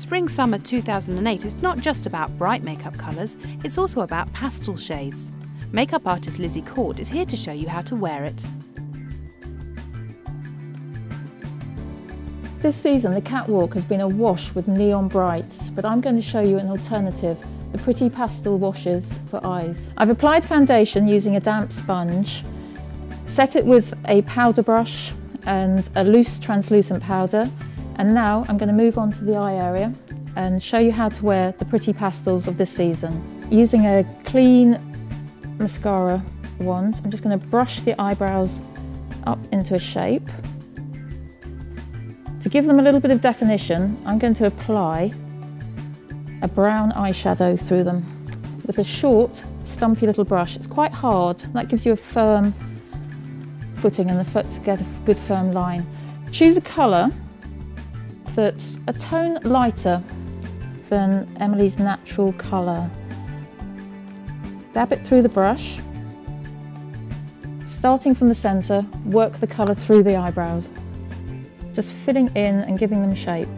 Spring-Summer 2008 is not just about bright makeup colours, it's also about pastel shades. Makeup artist Lizzie Cord is here to show you how to wear it. This season the catwalk has been awash with neon brights, but I'm going to show you an alternative, the pretty pastel washes for eyes. I've applied foundation using a damp sponge, set it with a powder brush and a loose translucent powder, and now I'm going to move on to the eye area and show you how to wear the pretty pastels of this season. Using a clean mascara wand, I'm just going to brush the eyebrows up into a shape. To give them a little bit of definition, I'm going to apply a brown eyeshadow through them with a short, stumpy little brush. It's quite hard, that gives you a firm footing and the foot to get a good firm line. Choose a colour that's a tone lighter than Emily's natural colour. Dab it through the brush. Starting from the centre, work the colour through the eyebrows, just filling in and giving them shape.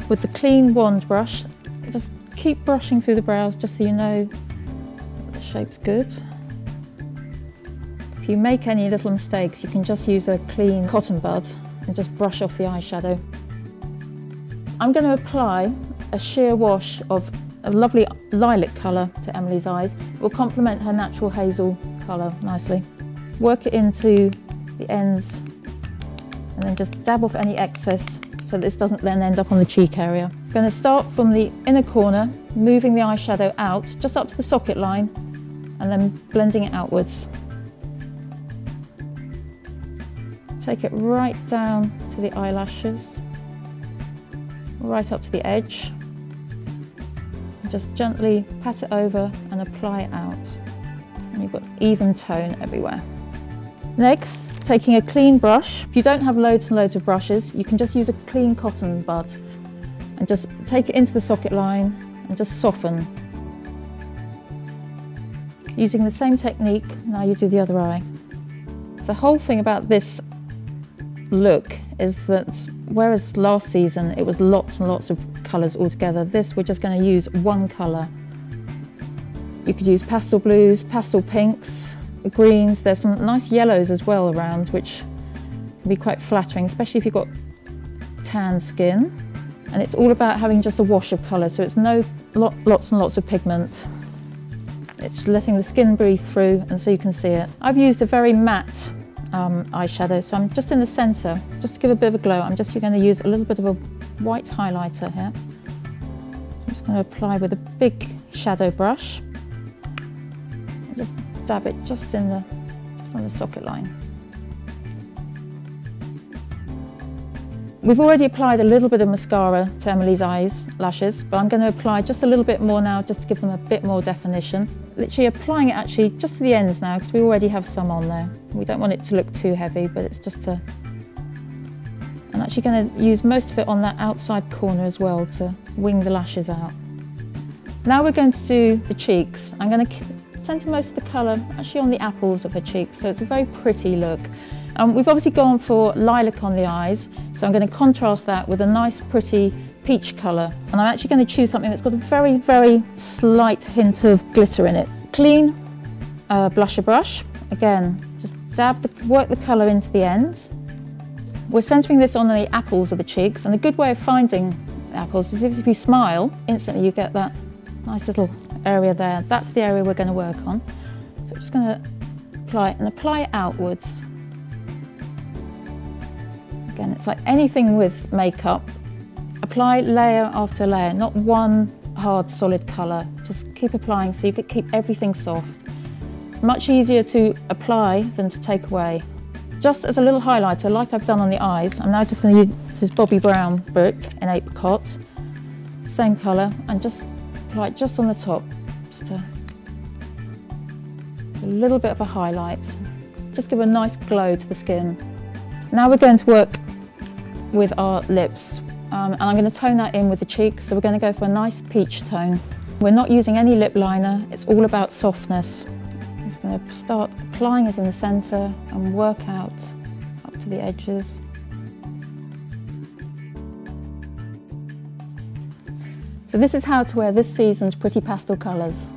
With the clean wand brush, just keep brushing through the brows just so you know the shape's good. If you make any little mistakes, you can just use a clean cotton bud and just brush off the eyeshadow. I'm going to apply a sheer wash of a lovely lilac colour to Emily's eyes. It will complement her natural hazel colour nicely. Work it into the ends and then just dab off any excess so this doesn't then end up on the cheek area. I'm going to start from the inner corner, moving the eyeshadow out just up to the socket line and then blending it outwards. Take it right down to the eyelashes, right up to the edge. And just gently pat it over and apply it out. And you've got even tone everywhere. Next, taking a clean brush. If you don't have loads and loads of brushes, you can just use a clean cotton bud and just take it into the socket line and just soften. Using the same technique, now you do the other eye. The whole thing about this look is that whereas last season it was lots and lots of colours altogether, this we're just going to use one colour. You could use pastel blues, pastel pinks, greens. There's some nice yellows as well around which can be quite flattering, especially if you've got tan skin. And it's all about having just a wash of colour, so it's no lots and lots of pigment. It's letting the skin breathe through and so you can see it. I've used a very matte eyeshadow, so I'm just in the centre, just to give a bit of a glow. I'm just going to use a little bit of a white highlighter here. I'm just going to apply with a big shadow brush. And just dab it just on the socket line. We've already applied a little bit of mascara to Emily's lashes, but I'm going to apply just a little bit more now just to give them a bit more definition. Literally applying it actually just to the ends now because we already have some on there. We don't want it to look too heavy, but it's just to... I'm actually going to use most of it on that outside corner as well to wing the lashes out. Now we're going to do the cheeks. I'm going to center most of the colour actually on the apples of her cheeks, so it's a very pretty look. We've obviously gone for lilac on the eyes, so I'm going to contrast that with a nice pretty peach colour. And I'm actually going to choose something that's got a very, very slight hint of glitter in it. Clean blusher brush. Again, just work the colour into the ends. We're centering this on the apples of the cheeks, and a good way of finding the apples is if you smile, instantly you get that nice little area there. That's the area we're going to work on. So we're just going to apply it outwards. Again, it's like anything with makeup. Apply layer after layer, not one hard solid colour. Just keep applying so you can keep everything soft. It's much easier to apply than to take away. Just as a little highlighter, like I've done on the eyes, I'm now just going to use this Bobbi Brown brick in apricot, same colour, and just apply it just on the top, just a little bit of a highlight. Just give a nice glow to the skin. Now we're going to work with our lips, and I'm going to tone that in with the cheeks, so we're going to go for a nice peach tone. We're not using any lip liner, it's all about softness. I'm just going to start applying it in the centre and work out up to the edges. So this is how to wear this season's pretty pastel colours.